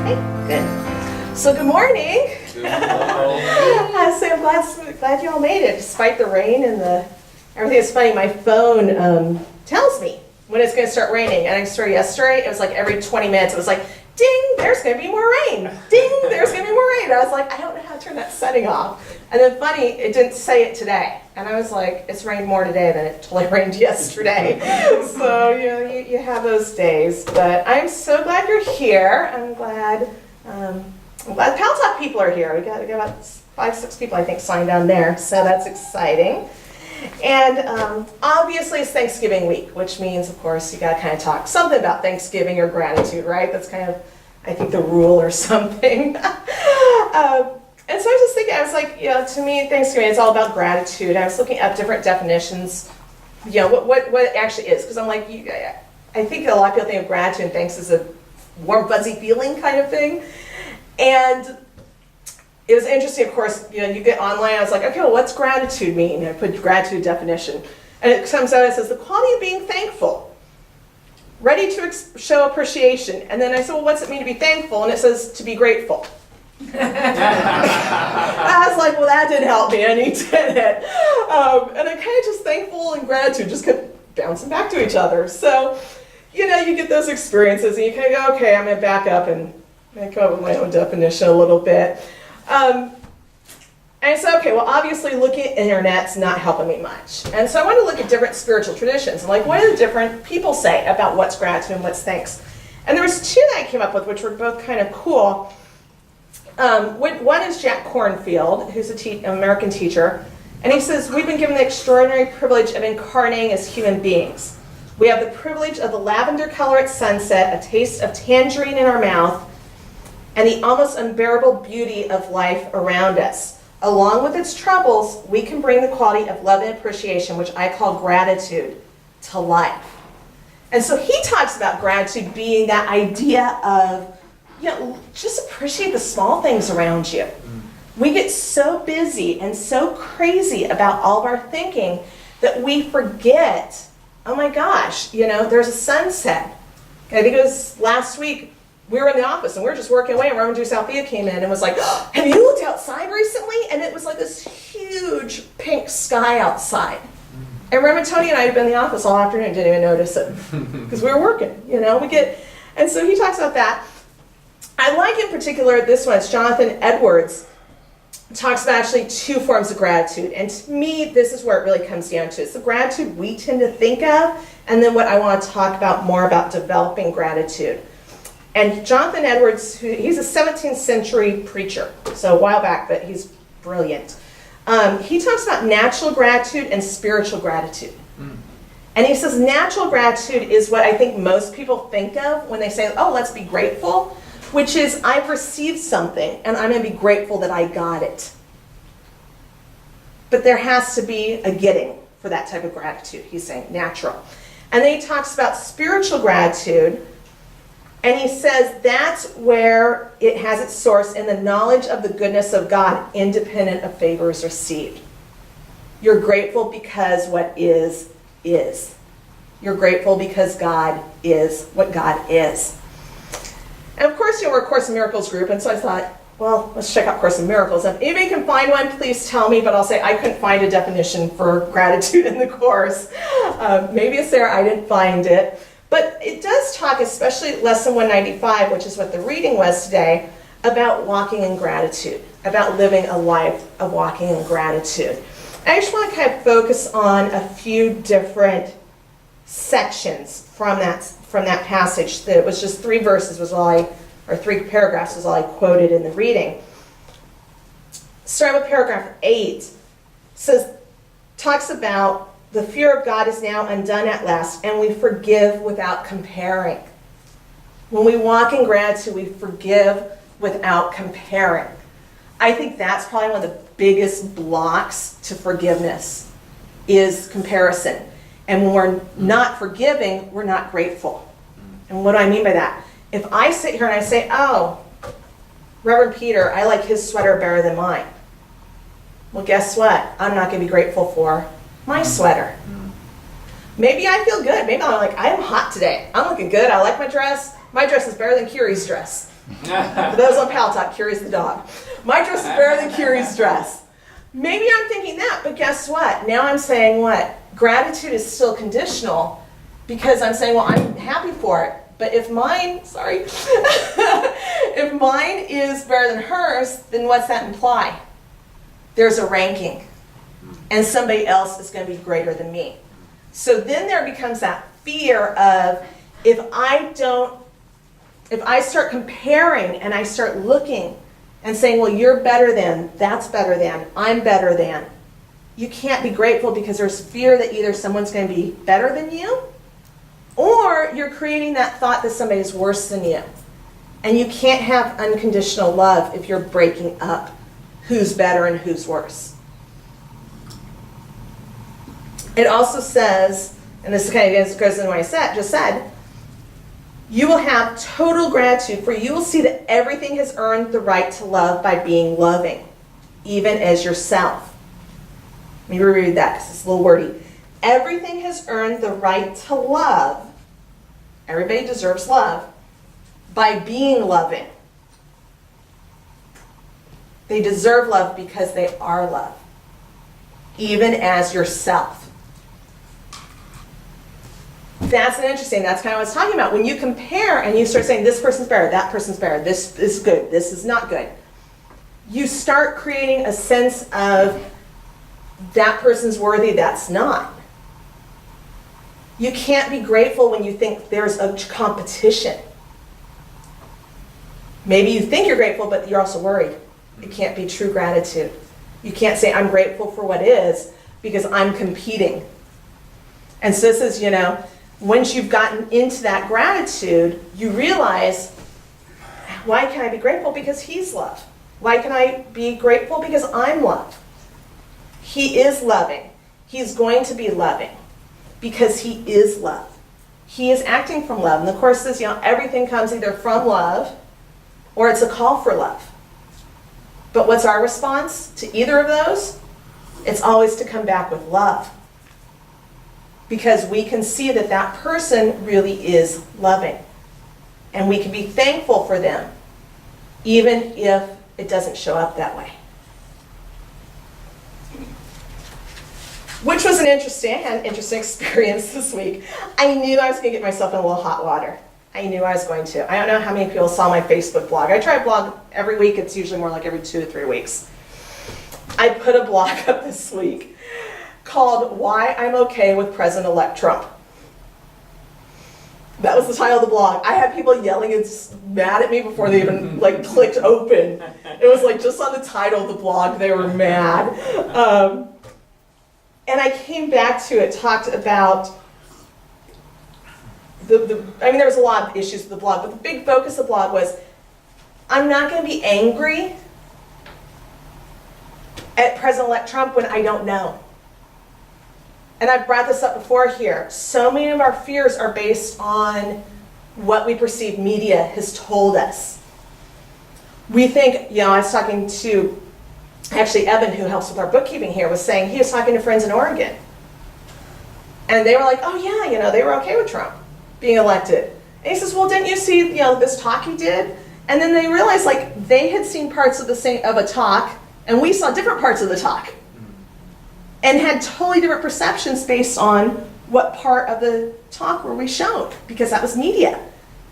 Good. So good morning. So I'm glad you all made it, despite the rain and everything. Is funny. My phone tells me when it's going to start raining. And I started yesterday. It was like every 20 minutes. It was like, ding, there's going to be more rain. Ding, there's going to be more rain. And I was like, I don't know how to turn that setting off. And then funny, it didn't say it today. And I was like, it's rained more today than it totally rained yesterday. So you have those days. But I'm so glad you're here. I'm glad Pal Talk people are here. We got about 5-6 people, I think, signed on there. So that's exciting. And obviously it's Thanksgiving week, which means, of course, you got to kind of talk something about Thanksgiving or gratitude, right? That's kind of, I think, the rule or something. And so I was just thinking, I was like, to me, Thanksgiving, it's all about gratitude. I was looking up different definitions, what it actually is. Because I'm like, I think a lot of people think of gratitude and thanks as a warm, fuzzy feeling kind of thing. And it was interesting, of course, you get online, I was like, okay, well, what's gratitude mean? I put gratitude definition. And it comes out, it says, the quality of being thankful, ready to show appreciation. And then I said, well, what's it mean to be thankful? And it says, to be grateful. I was like, well, that didn't help me, and he did it. And I kind of just thankful and gratitude just kept bouncing back to each other. So, you get those experiences, and you kind of go, okay, I'm going to back up and come up with my own definition a little bit. And I said, okay, well, obviously looking at internet's not helping me much. And so I wanted to look at different spiritual traditions, and like, what do the different people say about what's gratitude and what's thanks? And there was 2 that I came up with, which were both kind of cool. One is Jack Kornfield, who's an American teacher, and he says, we've been given the extraordinary privilege of incarnating as human beings. We have the privilege of the lavender color at sunset, a taste of tangerine in our mouth, and the almost unbearable beauty of life around us. Along with its troubles, we can bring the quality of love and appreciation, which I call gratitude, to life. And so he talks about gratitude being that idea of, just appreciate the small things around you. We get so busy and so crazy about all of our thinking that we forget, oh my gosh, there's a sunset. I think it was last week, we were in the office and we were just working away, and Reverend Drew Salthea came in and was like, oh, have you looked outside recently? And it was like this huge pink sky outside. And Reverend Tony and I had been in the office all afternoon, didn't even notice it, because we were working, and so he talks about that. I like in particular this one, it's Jonathan Edwards, talks about actually 2 forms of gratitude. And to me, this is where it really comes down to. It's the gratitude we tend to think of, and then what I want to talk about more about developing gratitude. And Jonathan Edwards, he's a 17th century preacher, so a while back, but he's brilliant. He talks about natural gratitude and spiritual gratitude. And he says natural gratitude is what I think most people think of when they say, oh, let's be grateful, which is I've received something and I'm going to be grateful that I got it. But there has to be a getting for that type of gratitude, he's saying, natural. And then he talks about spiritual gratitude, and he says that's where it has its source in the knowledge of the goodness of God, independent of favors received. You're grateful because what is. You're grateful because God is what God is. And of course, we're a Course in Miracles group, and so I thought, well, let's check out Course in Miracles. If anybody can find one, please tell me, but I'll say I couldn't find a definition for gratitude in the Course. Maybe it's there, I didn't find it. But it does talk, especially Lesson 195, which is what the reading was today, about walking in gratitude, about living a life of walking in gratitude. I just want to kind of focus on a few different sections from that passage. That it was just 3 verses was all or 3 paragraphs was all I quoted in the reading. Starting with paragraph 8, talks about the fear of God is now undone at last, and we forgive without comparing. When we walk in gratitude, we forgive without comparing. I think that's probably one of the biggest blocks to forgiveness is comparison. And when we're not forgiving, we're not grateful. And what do I mean by that? If I sit here and I say, oh, Reverend Peter, I like his sweater better than mine. Well, guess what? I'm not going to be grateful for my sweater. Maybe I feel good. Maybe I'm like, I'm hot today. I'm looking good. I like my dress. My dress is better than Curie's dress. For those on Pal Talk, Curie's the dog. My dress is better than Curie's dress. Maybe I'm thinking that, but guess what? Now I'm saying what? Gratitude is still conditional because I'm saying, well, I'm happy for it. But if mine, if mine is better than hers, then what's that imply? There's a ranking. And somebody else is going to be greater than me. So then there becomes that fear of, if I start comparing and I start looking and saying, well, you're better than, that's better than, I'm better than, you can't be grateful because there's fear that either someone's going to be better than you, or you're creating that thought that somebody's worse than you. And you can't have unconditional love if you're breaking up who's better and who's worse. It also says, and this kind of goes into what I just said, you will have total gratitude, for you will see that everything has earned the right to love by being loving, even as yourself. Let me reread that because it's a little wordy. Everything has earned the right to love. Everybody deserves love by being loving. They deserve love because they are love, even as yourself. That's interesting. That's kind of what I was talking about. When you compare and you start saying, this person's better, that person's better, this is good, this is not good, you start creating a sense of that person's worthy, that's not. You can't be grateful when you think there's a competition. Maybe you think you're grateful, but you're also worried. It can't be true gratitude. You can't say, I'm grateful for what is, because I'm competing. And so this is, once you've gotten into that gratitude, you realize, why can I be grateful? Because he's love. Why can I be grateful? Because I'm love. He is loving. He's going to be loving because he is love. He is acting from love. And the Course says, everything comes either from love or it's a call for love. But what's our response to either of those? It's always to come back with love. Because we can see that that person really is loving. And we can be thankful for them, even if it doesn't show up that way. Which was I had an interesting experience this week. I knew I was going to get myself in a little hot water. I knew I was going to. I don't know how many people saw my Facebook blog. I try to blog every week. It's usually more like every 2 to 3 weeks. I put a blog up this week called Why I'm Okay with President-elect Trump. That was the title of the blog. I had people yelling and mad at me before they even clicked open. It was just on the title of the blog, they were mad. And I came back to it, talked about there was a lot of issues with the blog, but the big focus of the blog was, I'm not going to be angry at President-elect Trump when I don't know. And I've brought this up before here. So many of our fears are based on what we perceive media has told us. We think, I was talking to, actually Evan, who helps with our bookkeeping here, was saying he was talking to friends in Oregon. And they were like, oh yeah, they were okay with Trump being elected. And he says, well, didn't you see, this talk he did? And then they realized, they had seen parts of a talk, and we saw different parts of the talk. And had totally different perceptions based on what part of the talk were we shown, because that was media.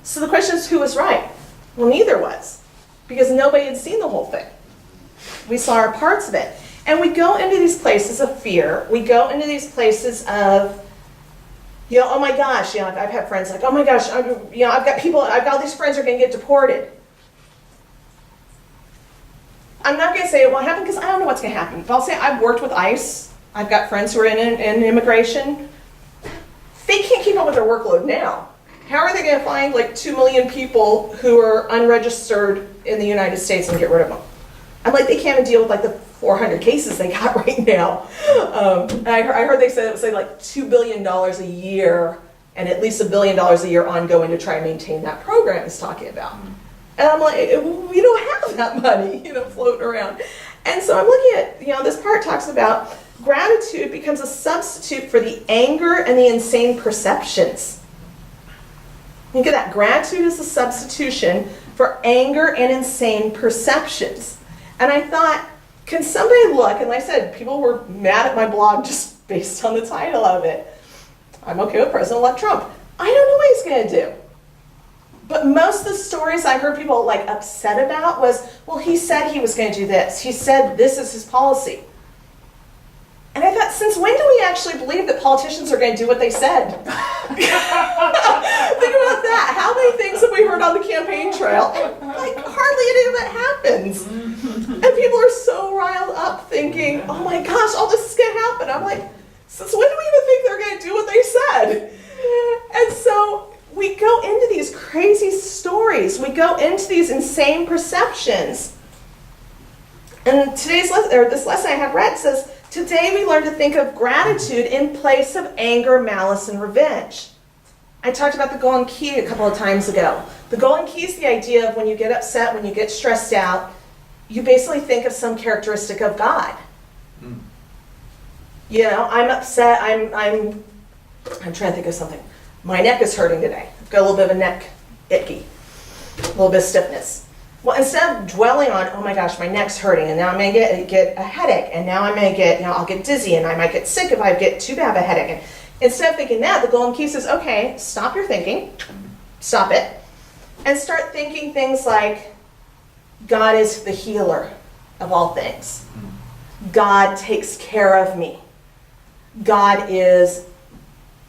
So the question is, who was right? Well, neither was, because nobody had seen the whole thing. We saw our parts of it. And we go into these places of fear. We go into these places of, oh my gosh, I've had friends oh my gosh, I've got all these friends who are going to get deported. I'm not going to say it won't happen because I don't know what's going to happen. But I'll say I've worked with ICE. I've got friends who are in immigration. They can't keep up with their workload now. How are they going to find 2 million people who are unregistered in the United States and get rid of them? I'm they can't even deal with the 400 cases they got right now. I heard they said it was $2 billion a year and at least $1 billion a year ongoing to try and maintain that program he's talking about. And I'm we don't have that money, floating around. And so I'm looking at, this part talks about gratitude becomes a substitute for the anger and the insane perceptions. You get that. Gratitude is a substitution for anger and insane perceptions. And I thought, can somebody look, and like I said, people were mad at my blog just based on the title of it. I'm okay with President-elect Trump. I don't know what he's going to do. But most of the stories I heard people like upset about was, well, he said he was going to do this. He said this is his policy. And I thought, since when do we actually believe that politicians are going to do what they said? Think about that. How many things have we heard on the campaign trail? And, like, hardly any of that happens. And people are so riled up thinking, oh my gosh, all this is going to happen. I'm like, since when do we even think they're going to do what they said? And so we go into these crazy stories. We go into these insane perceptions. And today's lesson, or this lesson I have read says, today we learn to think of gratitude in place of anger, malice, and revenge. I talked about the golden key a couple of times ago. The golden key is the idea of when you get upset, when you get stressed out, you basically think of some characteristic of God. You know, I'm upset, I'm trying to think of something. My neck is hurting today. I've got a little bit of a neck icky, a little bit of stiffness. Well, instead of dwelling on, oh my gosh, my neck's hurting, and now I'm going to get a headache, and now I may get, I'll get dizzy, and I might get sick if I get too bad of a headache. And instead of thinking that, the golden key says, okay, stop your thinking, stop it, and start thinking things like, God is the healer of all things. God takes care of me. God is,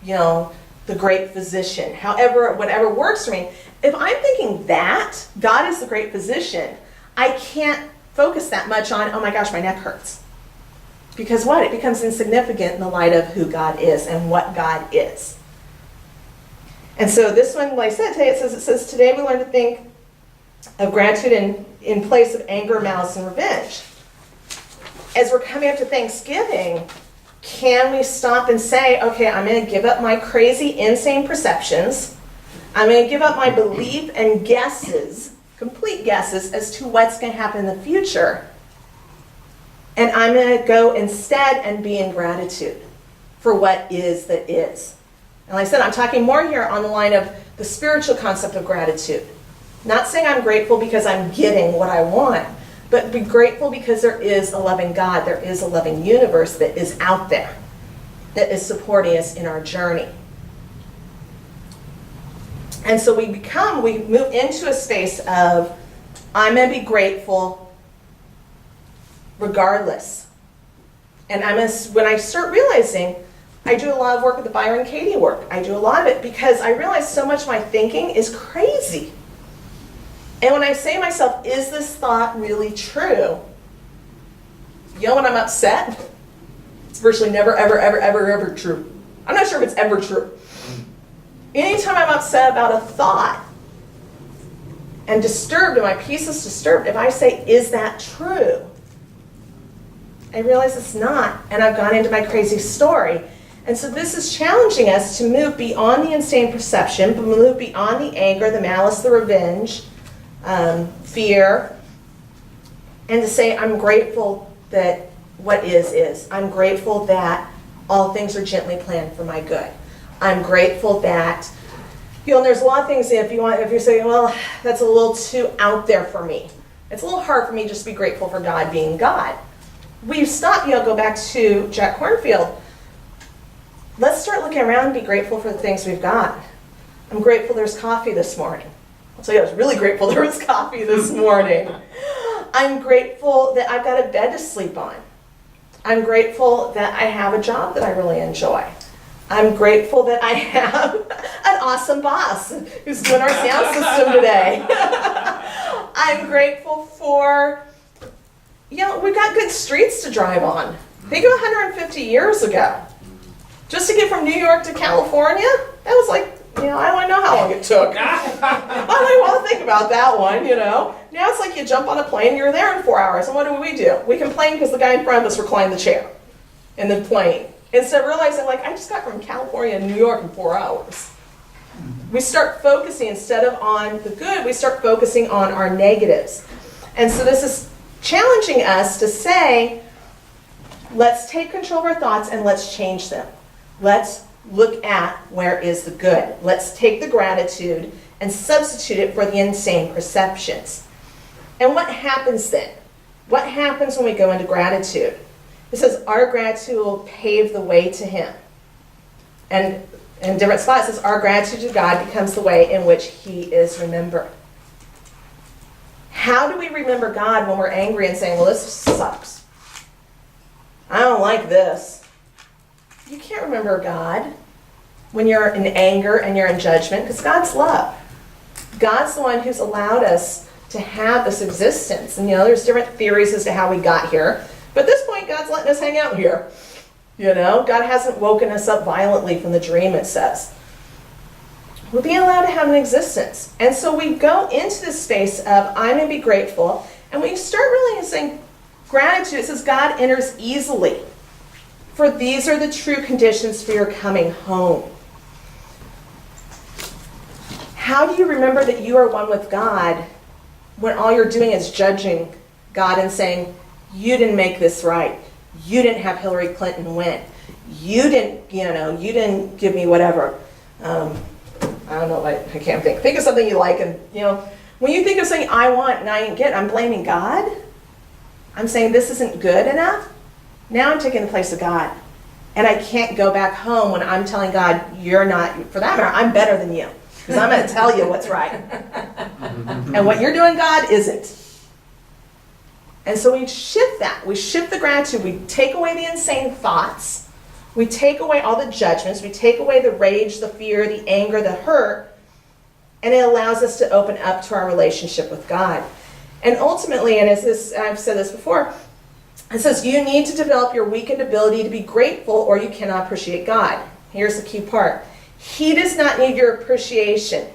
the great physician. However, whatever works for me. If I'm thinking that God is the great physician, I can't focus that much on, oh my gosh, my neck hurts. Because what? It becomes insignificant in the light of who God is and what God is. And so this one, like I said today, it says today we learn to think of gratitude in place of anger, malice, and revenge. As we're coming up to Thanksgiving, can we stop and say, okay, I'm going to give up my crazy, insane perceptions. I'm going to give up my belief and guesses, complete guesses, as to what's going to happen in the future. And I'm going to go instead and be in gratitude for what is that is. And like I said, I'm talking more here on the line of the spiritual concept of gratitude. Not saying I'm grateful because I'm getting what I want, but be grateful because there is a loving God, there is a loving universe that is out there, that is supporting us in our journey. And so we move into a space of, I'm going to be grateful regardless. And when I start realizing, I do a lot of work with the Byron Katie work. I do a lot of it because I realize so much of my thinking is crazy. And when I say to myself, is this thought really true? When I'm upset, it's virtually never, ever, ever, ever, ever true. I'm not sure if it's ever true. Anytime I'm upset about a thought and disturbed, and my peace is disturbed, if I say, is that true? I realize it's not, and I've gone into my crazy story. And so this is challenging us to move beyond the insane perception, but move beyond the anger, the malice, the revenge, fear, and to say, I'm grateful that what is. I'm grateful that all things are gently planned for my good. I'm grateful that, and there's a lot of things, if you're saying, well, that's a little too out there for me. It's a little hard for me just to be grateful for God being God. We stop, go back to Jack Kornfield. Let's start looking around and be grateful for the things we've got. I'm grateful there's coffee this morning. I'll tell you, I was really grateful there was coffee this morning. I'm grateful that I've got a bed to sleep on. I'm grateful that I have a job that I really enjoy. I'm grateful that I have an awesome boss who's doing our sound system today. I'm grateful for, we've got good streets to drive on. Think of 150 years ago. Just to get from New York to California, that was like, I don't even know how long it took. I don't even want to think about that one, Now it's like you jump on a plane, you're there in 4 hours, and what do? We complain because the guy in front of us reclined the chair in the plane. Instead of realizing, I just got from California to New York in 4 hours. We start focusing, instead of on the good, we start focusing on our negatives. And so this is challenging us to say, let's take control of our thoughts and let's change them. Let's look at where is the good. Let's take the gratitude and substitute it for the insane perceptions. And what happens then? What happens when we go into gratitude? It says our gratitude will pave the way to him. And in different spots, it says our gratitude to God becomes the way in which he is remembered. How do we remember God when we're angry and saying, well, this sucks? I don't like this. You can't remember God when you're in anger and you're in judgment, because God's love. God's the one who's allowed us to have this existence. And there's different theories as to how we got here. But at this point, God's letting us hang out here. God hasn't woken us up violently from the dream, it says. We're being allowed to have an existence. And so we go into this space of, I'm going to be grateful. And we start really saying gratitude. It says God enters easily. For these are the true conditions for your coming home. How do you remember that you are one with God when all you're doing is judging God and saying, you didn't make this right. You didn't have Hillary Clinton win. You didn't give me whatever. I don't know, I can't think. Think of something you like, and when you think of something I want and I ain't get, I'm blaming God. I'm saying this isn't good enough. Now I'm taking the place of God. And I can't go back home when I'm telling God, you're not, for that matter, I'm better than you. Because I'm going to tell you what's right. And what you're doing, God, isn't. And so we shift that. We shift the gratitude. We take away the insane thoughts. We take away all the judgments. We take away the rage, the fear, the anger, the hurt. And it allows us to open up to our relationship with God. And ultimately, and I've said this before, it says you need to develop your weakened ability to be grateful or you cannot appreciate God. Here's the key part. He does not need your appreciation.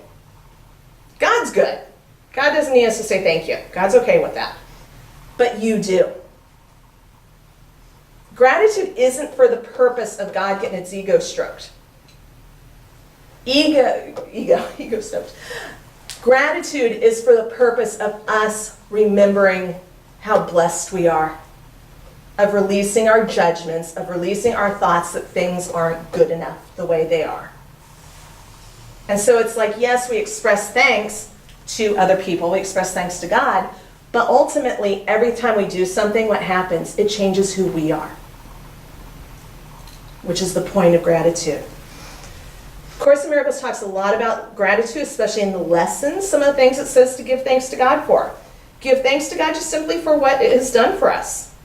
God's good. God doesn't need us to say thank you. God's okay with that. But you do. Gratitude isn't for the purpose of God getting its ego stroked. Ego stroked. Gratitude is for the purpose of us remembering how blessed we are, of releasing our judgments, of releasing our thoughts that things aren't good enough the way they are. And so it's like, yes, we express thanks to other people, we express thanks to God, but ultimately, every time we do something, what happens? It changes who we are, which is the point of gratitude. Course in Miracles talks a lot about gratitude, especially in the lessons. Some of the things it says to give thanks to God for. Give thanks to God just simply for what it has done for us.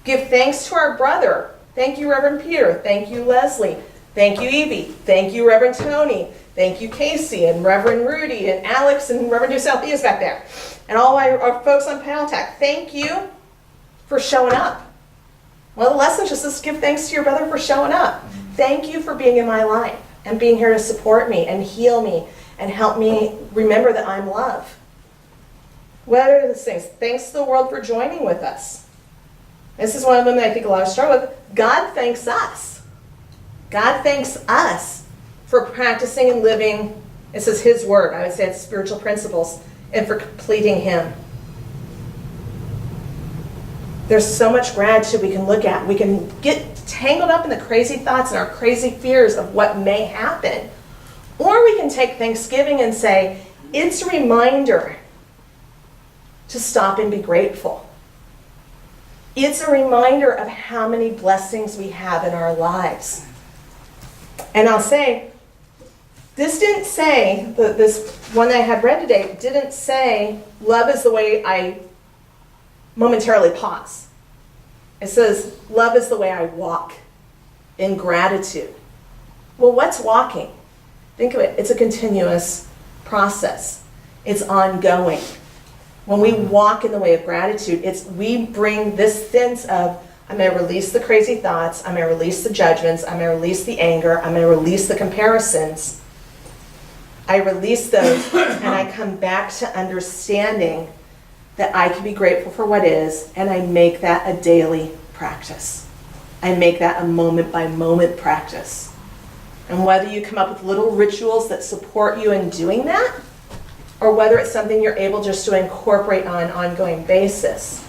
Give thanks to our brother. Thank you, Reverend Peter. Thank you, Leslie. Thank you, Evie. Thank you, Reverend Tony. Thank you, Casey, and Reverend Rudy, and Alex, and Reverend New Southeast back there. And all our folks on Paltac. Thank you for showing up. Well, the lesson just is give thanks to your brother for showing up. Thank you for being in my life and being here to support me and heal me and help me remember that I'm love. What are those things? Thanks to the world for joining with us. This is one of them that I think a lot of us struggle with. God thanks us. God thanks us for practicing and living, it says His Word. I would say it's spiritual principles, and for completing Him. There's so much gratitude we can look at. We can get tangled up in the crazy thoughts and our crazy fears of what may happen. Or we can take Thanksgiving and say, it's a reminder to stop and be grateful. It's a reminder of how many blessings we have in our lives. And I'll say, this didn't say, this one that I had read today, didn't say, love is the way I momentarily pause. It says, love is the way I walk in gratitude. Well, what's walking? Think of it. It's a continuous process. It's ongoing. When we walk in the way of gratitude, we bring this sense of, I'm going to release the crazy thoughts, I'm going to release the judgments, I'm going to release the anger, I'm going to release the comparisons. I release those, and I come back to understanding that I can be grateful for what is, and I make that a daily practice. I make that a moment-by-moment practice. And whether you come up with little rituals that support you in doing that, or whether it's something you're able just to incorporate on an ongoing basis,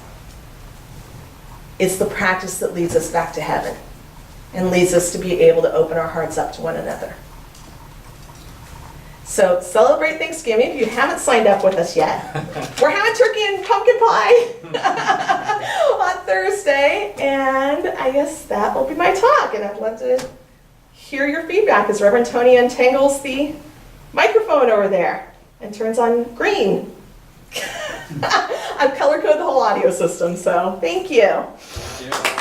it's the practice that leads us back to heaven. and leads us to be able to open our hearts up to one another. So celebrate Thanksgiving if you haven't signed up with us yet. We're having turkey and pumpkin pie on Thursday, and I guess that will be my talk, and I'd love to hear your feedback as Reverend Tony untangles the microphone over there and turns on green. I've color coded the whole audio system, so thank you. Thank you.